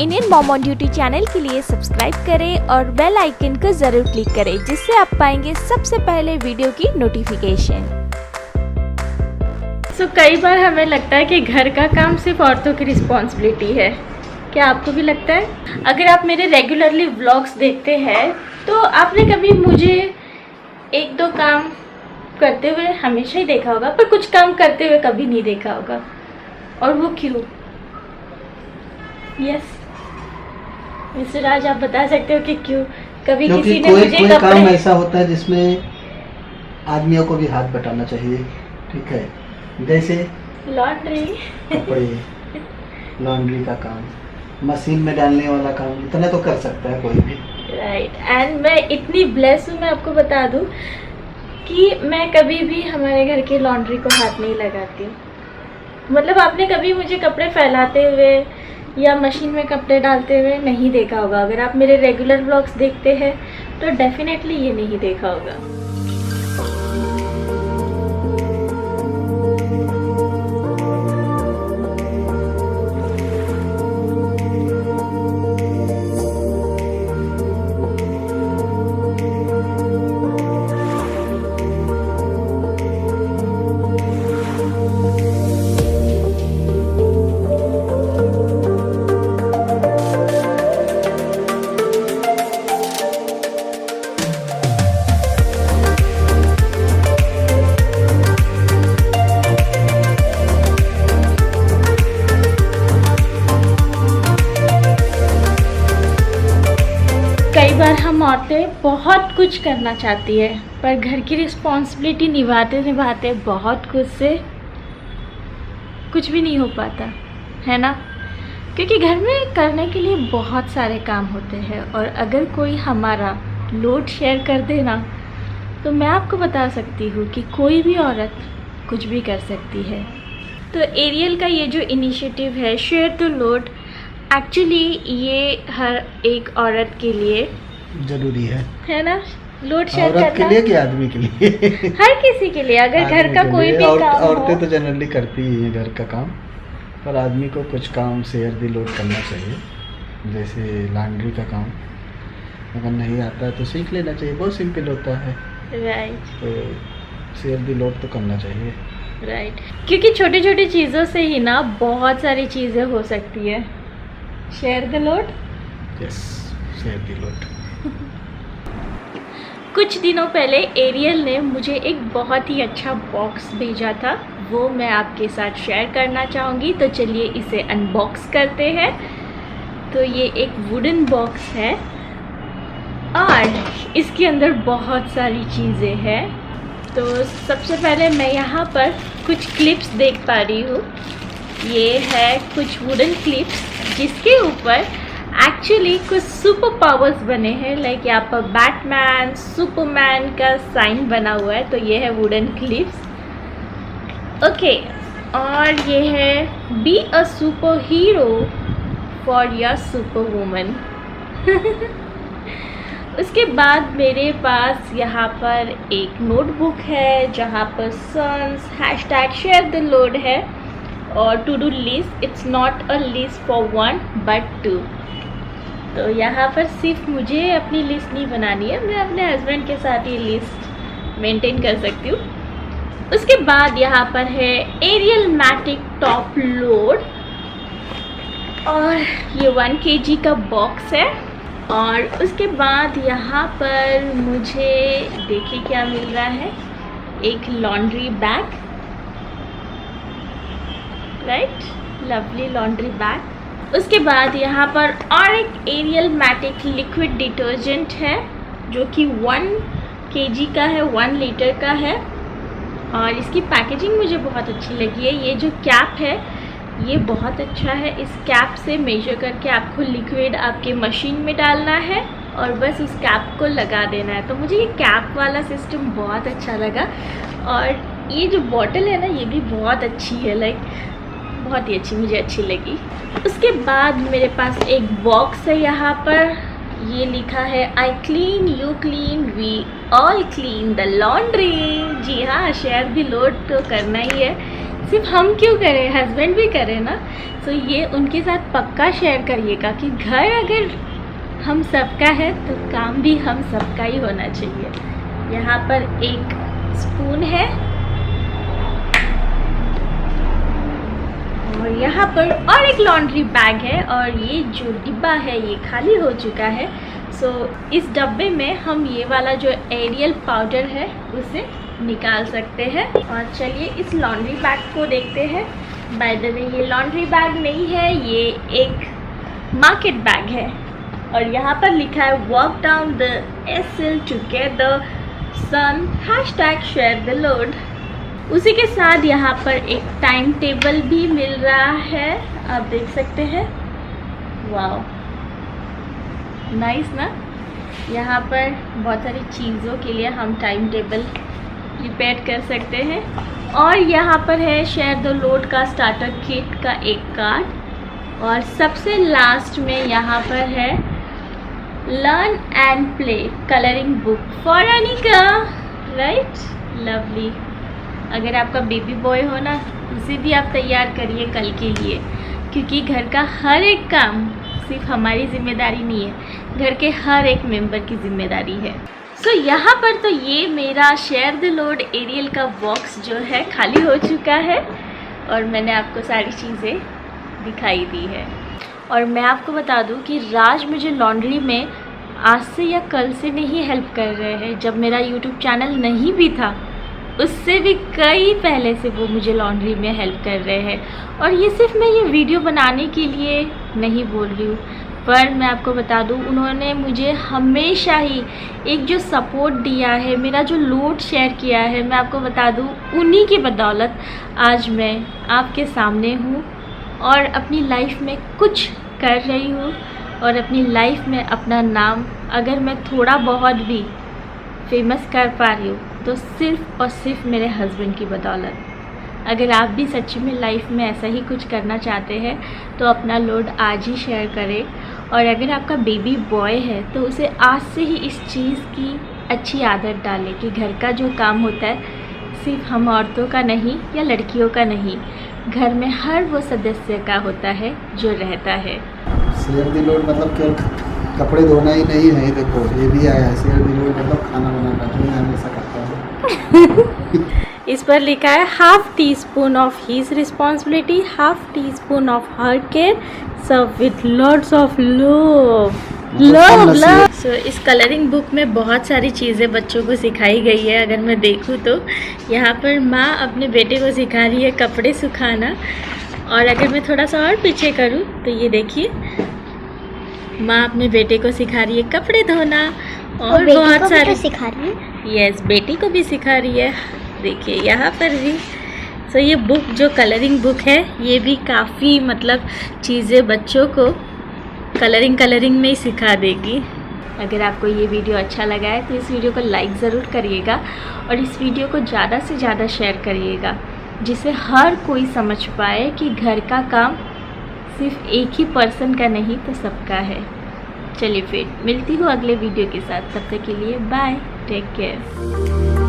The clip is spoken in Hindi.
Indian mom on duty channel के लिए सब्सक्राइब करें और बेल आइकन को जरूर क्लिक करें, जिससे आप पाएंगे सबसे पहले वीडियो की नोटिफिकेशन। कई बार हमें लगता है कि घर का काम सिर्फ औरतों की रिस्पॉन्सिबिलिटी है। क्या आपको भी लगता है? अगर आप मेरे रेगुलरली व्लॉग्स देखते हैं तो आपने कभी मुझे एक दो काम करते हुए हमेशा ही देखा होगा, पर कुछ काम करते हुए कभी नहीं देखा होगा। और वो क्यों? यस मिस्टर राज, आप बता सकते हो कि क्यों? कभी किसी ने मुझे कोई काम ऐसा होता है जिसमें आदमियों को भी हाथ बटाना चाहिए, ठीक है? जैसे लॉन्ड्री, कपड़े, लॉन्ड्री का काम, मशीन में डालने वाला काम, इतना तो कर सकता है कोई भी। राइट। एंड मैं इतनी ब्लेस हूँ, मैं आपको बता दूँ कि मैं कभी भी हमारे घर के लॉन्ड्री को हाथ नहीं लगाती हूँ। मतलब आपने कभी मुझे कपड़े फैलाते हुए या मशीन में कपड़े डालते हुए नहीं देखा होगा। अगर आप मेरे रेगुलर व्लॉग्स देखते हैं तो डेफिनेटली ये नहीं देखा होगा। कई बार हम औरतें बहुत कुछ करना चाहती है, पर घर की रिस्पॉन्सिबिलिटी निभाते निभाते बहुत कुछ से कुछ भी नहीं हो पाता है ना। क्योंकि घर में करने के लिए बहुत सारे काम होते हैं, और अगर कोई हमारा लोड शेयर कर देना तो मैं आपको बता सकती हूँ कि कोई भी औरत कुछ भी कर सकती है। तो एरियल का ये जो इनिशिएटिव है शेयर द लोड, एक्चुअली ये हर एक औरत के लिए जरूरी है ना? लोड शेयर करना, औरत के लिए कि आदमी के लिए? हर किसी के लिए। अगर घर का कोई भी काम औरतें तो जनरली करती ही हैं घर का काम, पर आदमी को कुछ काम शेयर द लोड करना चाहिए। जैसे लॉन्ड्री का काम अगर नहीं आता है तो सीख लेना चाहिए, बहुत सिंपल होता है। राइट। तो शेयर द लोड तो करना चाहिए। राइट। क्योंकि छोटी छोटी चीज़ों से ही ना बहुत सारी चीज़ें हो सकती है। Share the load. Yes, share the load. कुछ दिनों पहले एरियल ने मुझे एक बहुत ही अच्छा बॉक्स भेजा था, वो मैं आपके साथ शेयर करना चाहूँगी। तो चलिए इसे अनबॉक्स करते हैं। तो ये एक वुडन बॉक्स है और इसके अंदर बहुत सारी चीज़ें हैं। तो सबसे पहले मैं यहाँ पर कुछ क्लिप्स देख पा रही हूँ। ये है कुछ वुडन क्लिप्स जिसके ऊपर एक्चुअली कुछ सुपर पावर्स बने हैं। लाइक यहाँ पर बैटमैन, सुपरमैन का साइन बना हुआ है। तो ये है वुडन क्लिप्स। ओके, और ये है be a super hero for your super woman. उसके बाद मेरे पास यहाँ पर एक नोटबुक है जहाँ पर sons hashtag share the load है, और to do list. It's not a list for one but two. तो यहाँ पर सिर्फ मुझे अपनी लिस्ट नहीं बनानी है, मैं अपने हस्बैंड के साथ ये लिस्ट मेंटेन कर सकती हूँ। उसके बाद यहाँ पर है एरियल मैटिक टॉप लोड, और ये 1 kg का बॉक्स है। और उसके बाद यहाँ पर मुझे देखिए क्या मिल रहा है, एक laundry bag. Right, lovely laundry bag. उसके बाद यहाँ पर और एक एरियल मैटिक लिक्विड डिटर्जेंट है जो कि 1 kg का है, 1 लीटर का है। और इसकी पैकेजिंग मुझे बहुत अच्छी लगी है। ये जो कैप है ये बहुत अच्छा है। इस कैप से मेजर करके आपको लिक्विड आपके मशीन में डालना है और बस उस कैप को लगा देना है। तो मुझे ये कैप वाला सिस्टम बहुत अच्छा लगा। और ये जो बॉटल है ना, ये भी बहुत अच्छी है, लाइक बहुत ही अच्छी, मुझे अच्छी लगी। उसके बाद मेरे पास एक बॉक्स है यहाँ पर, ये लिखा है I clean you clean we all clean the laundry. जी हाँ, शेयर द लोड तो करना ही है। सिर्फ हम क्यों करें, हस्बैंड भी करें ना। तो ये उनके साथ पक्का शेयर करिएगा कि घर अगर हम सबका है तो काम भी हम सबका ही होना चाहिए। यहाँ पर एक स्पून है और यहाँ पर और एक लॉन्ड्री बैग है और ये जो डिब्बा है ये खाली हो चुका है। सो इस डब्बे में हम ये वाला जो एरियल पाउडर है उसे निकाल सकते हैं। और चलिए इस लॉन्ड्री बैग को देखते हैं। बाय द वे ये लॉन्ड्री बैग नहीं है, ये एक मार्केट बैग है और यहाँ पर लिखा है work down the SL together sun #share the load। उसी के साथ यहाँ पर एक टाइम टेबल भी मिल रहा है, आप देख सकते हैं। वाओ नाइस ना। यहाँ पर बहुत सारी चीज़ों के लिए हम टाइम टेबल प्रिपेयर कर सकते हैं। और यहाँ पर है शेयर द लोड का स्टार्टर किट का एक कार्ड और सबसे लास्ट में यहाँ पर है learn and play colouring book for Anika, right, lovely. अगर आपका बेबी बॉय हो ना उसे भी आप तैयार करिए कल के लिए, क्योंकि घर का हर एक काम सिर्फ हमारी जिम्मेदारी नहीं है, घर के हर एक मेंबर की जिम्मेदारी है। सो यहाँ पर तो ये मेरा शेयर द लोड एरियल का बॉक्स जो है खाली हो चुका है और मैंने आपको सारी चीज़ें दिखाई दी है। और मैं आपको बता दूं कि राज मुझे लॉन्ड्री में आज से या कल से नहीं हेल्प कर रहे हैं। जब मेरा यूट्यूब चैनल नहीं भी था उससे भी कई पहले से वो मुझे लॉन्ड्री में हेल्प कर रहे हैं। और ये सिर्फ मैं ये वीडियो बनाने के लिए नहीं बोल रही हूँ, पर मैं आपको बता दूँ उन्होंने मुझे हमेशा ही एक जो सपोर्ट दिया है, मेरा जो लोड शेयर किया है, मैं आपको बता दूँ उन्हीं की बदौलत आज मैं आपके सामने हूँ और अपनी लाइफ में कुछ कर रही हूँ और अपनी लाइफ में अपना नाम अगर मैं थोड़ा बहुत भी फेमस कर पा रही हूँ तो सिर्फ और सिर्फ मेरे हस्बैंड की बदौलत। अगर आप भी सच्ची में लाइफ में ऐसा ही कुछ करना चाहते हैं तो अपना लोड आज ही शेयर करें। और अगर आपका बेबी बॉय है तो उसे आज से ही इस चीज़ की अच्छी आदत डालें कि घर का जो काम होता है सिर्फ हम औरतों का नहीं या लड़कियों का नहीं, घर में हर वो सदस्य का होता है जो रहता है। शेयर द लोड मतलब केवल कपड़े धोना ही नहीं है, देखो ये भी आया है शेयर द लोड मतलब खाना बनाना, जो मैं हमेशा करता हूँ। इस पर लिखा है ½ teaspoon of his responsibility, ½ teaspoon of her care, serve with lots of love. So इस कलरिंग बुक में बहुत सारी चीज़ें बच्चों को सिखाई गई है। अगर मैं देखूँ तो यहाँ पर माँ अपने बेटे को सिखा रही है कपड़े सुखाना, और अगर मैं थोड़ा सा और पीछे करूँ तो ये देखिए माँ अपने बेटे को सिखा रही है कपड़े धोना और बहुत सारे सिखा रही है। यस, बेटी को भी सिखा रही है। देखिए यहाँ पर भी। सो ये बुक जो कलरिंग बुक है ये भी काफ़ी मतलब चीज़ें बच्चों को कलरिंग में ही सिखा देगी। अगर आपको ये वीडियो अच्छा लगा है तो इस वीडियो को लाइक ज़रूर करिएगा और इस वीडियो को ज़्यादा से ज़्यादा शेयर करिएगा, जिससे हर कोई समझ पाए कि घर का काम सिर्फ एक ही पर्सन का नहीं तो सबका है। चलिए फिर मिलती हूँ अगले वीडियो के साथ, तब तक के लिए बाय, टेक केयर।